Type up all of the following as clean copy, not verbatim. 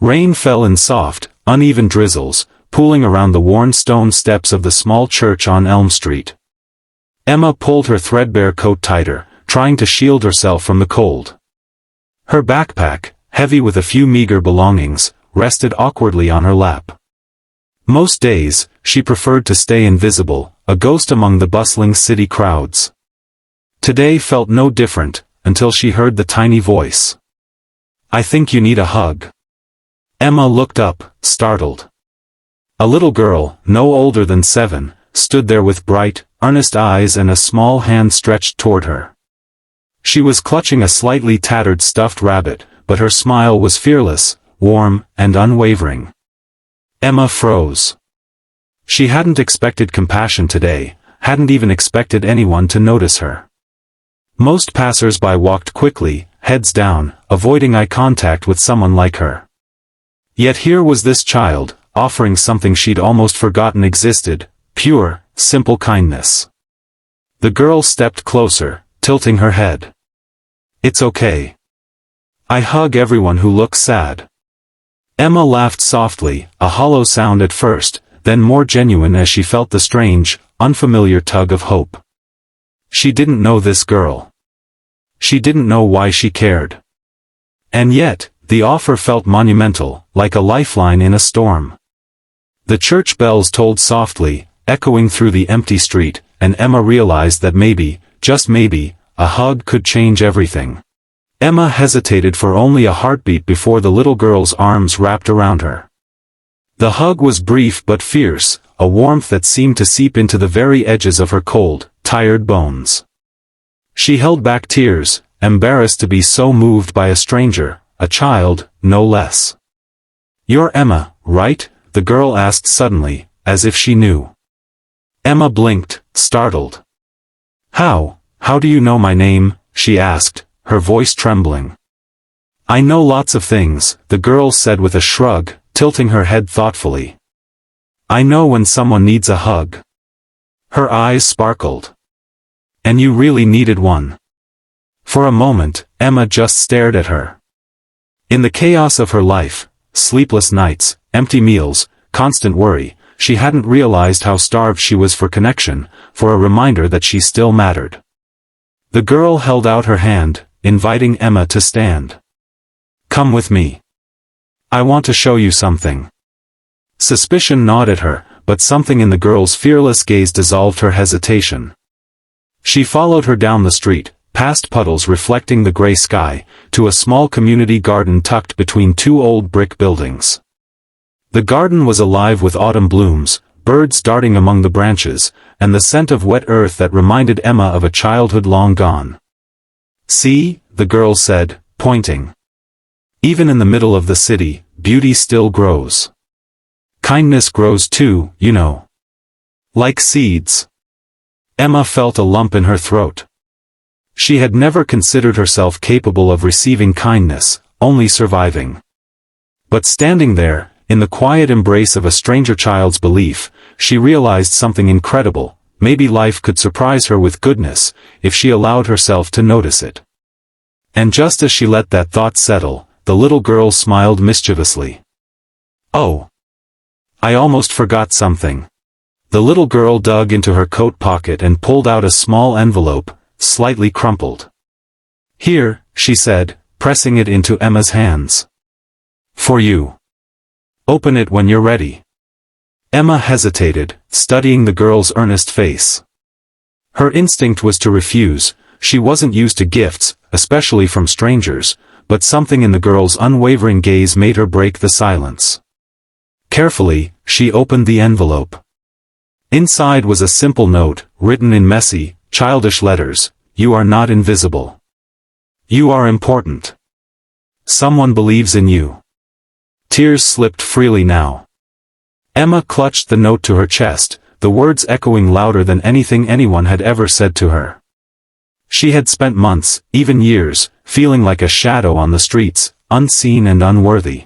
Rain fell in soft, uneven drizzles, pooling around the worn stone steps of the small church on Elm Street. Emma pulled her threadbare coat tighter, trying to shield herself from the cold. Her backpack, heavy with a few meager belongings, rested awkwardly on her lap. Most days, she preferred to stay invisible, a ghost among the bustling city crowds. Today felt no different, until she heard the tiny voice. "I think you need a hug." Emma looked up, startled. A little girl, no older than 7, stood there with bright, earnest eyes and a small hand stretched toward her. She was clutching a slightly tattered stuffed rabbit, but her smile was fearless, warm, and unwavering. Emma froze. She hadn't expected compassion today, hadn't even expected anyone to notice her. Most passers-by walked quickly, heads down, avoiding eye contact with someone like her. Yet here was this child, offering something she'd almost forgotten existed, pure, simple kindness. The girl stepped closer, tilting her head. "It's okay. I hug everyone who looks sad." Emma laughed softly, a hollow sound at first, then more genuine as she felt the strange, unfamiliar tug of hope. She didn't know this girl. She didn't know why she cared. And yet, the offer felt monumental, like a lifeline in a storm. The church bells tolled softly, echoing through the empty street, and Emma realized that maybe, just maybe, a hug could change everything. Emma hesitated for only a heartbeat before the little girl's arms wrapped around her. The hug was brief but fierce, a warmth that seemed to seep into the very edges of her cold, tired bones. She held back tears, embarrassed to be so moved by a stranger, a child, no less. "You're Emma, right?" the girl asked suddenly, as if she knew. Emma blinked, startled. How do you know my name?" she asked, her voice trembling. "I know lots of things," the girl said with a shrug, tilting her head thoughtfully. "I know when someone needs a hug." Her eyes sparkled. "And you really needed one." For a moment, Emma just stared at her. In the chaos of her life, sleepless nights, empty meals, constant worry, she hadn't realized how starved she was for connection, for a reminder that she still mattered. The girl held out her hand, inviting Emma to stand. "Come with me. I want to show you something." Suspicion gnawed at her, but something in the girl's fearless gaze dissolved her hesitation. She followed her down the street, past puddles reflecting the gray sky, to a small community garden tucked between two old brick buildings. The garden was alive with autumn blooms, birds darting among the branches, and the scent of wet earth that reminded Emma of a childhood long gone. "See," the girl said, pointing. "Even in the middle of the city, beauty still grows. Kindness grows too, you know. Like seeds." Emma felt a lump in her throat. She had never considered herself capable of receiving kindness, only surviving. But standing there, in the quiet embrace of a stranger child's belief, she realized something incredible. Maybe life could surprise her with goodness, if she allowed herself to notice it. And just as she let that thought settle, the little girl smiled mischievously. "Oh! I almost forgot something." The little girl dug into her coat pocket and pulled out a small envelope, slightly crumpled. "Here," she said, pressing it into Emma's hands. "For you. Open it when you're ready." Emma hesitated, studying the girl's earnest face. Her instinct was to refuse. She wasn't used to gifts, especially from strangers, but something in the girl's unwavering gaze made her break the silence. Carefully, she opened the envelope. Inside was a simple note, written in messy, childish letters: "You are not invisible. You are important. Someone believes in you." Tears slipped freely now. Emma clutched the note to her chest, the words echoing louder than anything anyone had ever said to her. She had spent months, even years, feeling like a shadow on the streets, unseen and unworthy.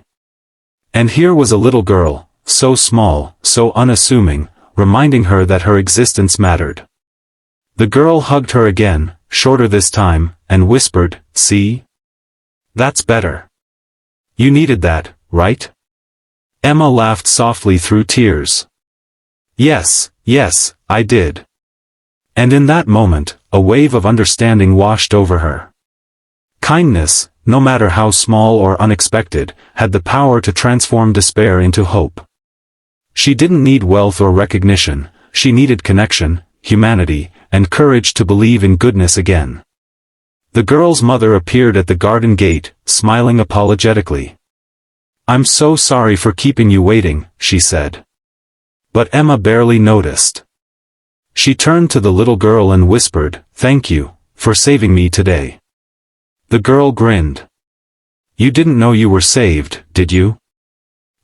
And here was a little girl, so small, so unassuming, reminding her that her existence mattered. The girl hugged her again, shorter this time, and whispered, "See? That's better. You needed that, right?" Emma laughed softly through tears. "Yes, yes, I did." And in that moment, a wave of understanding washed over her. Kindness, no matter how small or unexpected, had the power to transform despair into hope. She didn't need wealth or recognition, she needed connection, humanity, and courage to believe in goodness again. The girl's mother appeared at the garden gate, smiling apologetically. "I'm so sorry for keeping you waiting," she said. But Emma barely noticed. She turned to the little girl and whispered, "Thank you, for saving me today." The girl grinned. "You didn't know you were saved, did you?"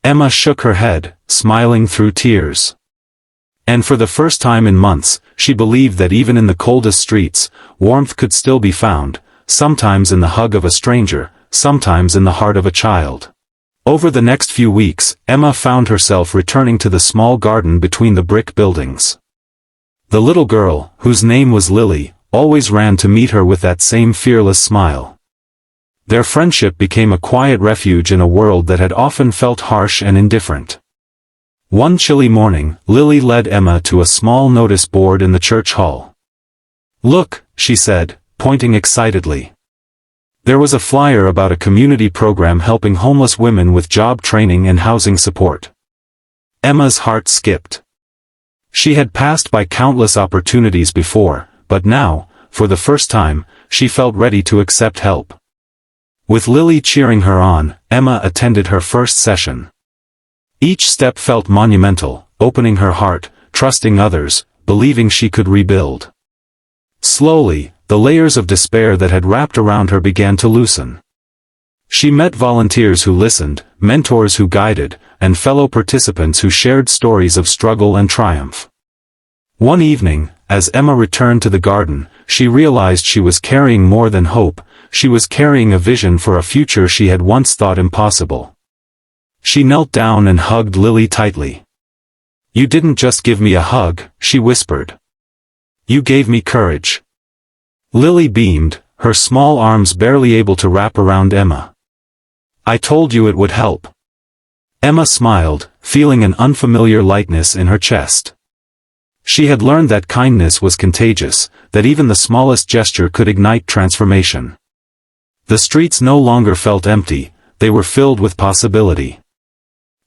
Emma shook her head, smiling through tears. And for the first time in months, she believed that even in the coldest streets, warmth could still be found, sometimes in the hug of a stranger, sometimes in the heart of a child. Over the next few weeks, Emma found herself returning to the small garden between the brick buildings. The little girl, whose name was Lily, always ran to meet her with that same fearless smile. Their friendship became a quiet refuge in a world that had often felt harsh and indifferent. One chilly morning, Lily led Emma to a small notice board in the church hall. "Look," she said, pointing excitedly. There was a flyer about a community program helping homeless women with job training and housing support. Emma's heart skipped. She had passed by countless opportunities before, but now, for the first time, she felt ready to accept help. With Lily cheering her on, Emma attended her first session. Each step felt monumental, opening her heart, trusting others, believing she could rebuild. Slowly, the layers of despair that had wrapped around her began to loosen. She met volunteers who listened, mentors who guided, and fellow participants who shared stories of struggle and triumph. One evening, as Emma returned to the garden, she realized she was carrying more than hope, she was carrying a vision for a future she had once thought impossible. She knelt down and hugged Lily tightly. "You didn't just give me a hug," she whispered. "You gave me courage." Lily beamed, her small arms barely able to wrap around Emma. "I told you it would help." Emma smiled, feeling an unfamiliar lightness in her chest. She had learned that kindness was contagious, that even the smallest gesture could ignite transformation. The streets no longer felt empty, they were filled with possibility.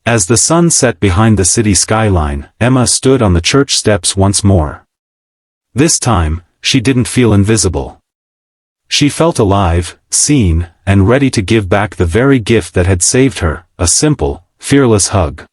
As the sun set behind the city skyline, Emma stood on the church steps once more. This time, she didn't feel invisible. She felt alive, seen, and ready to give back the very gift that had saved her, a simple, fearless hug.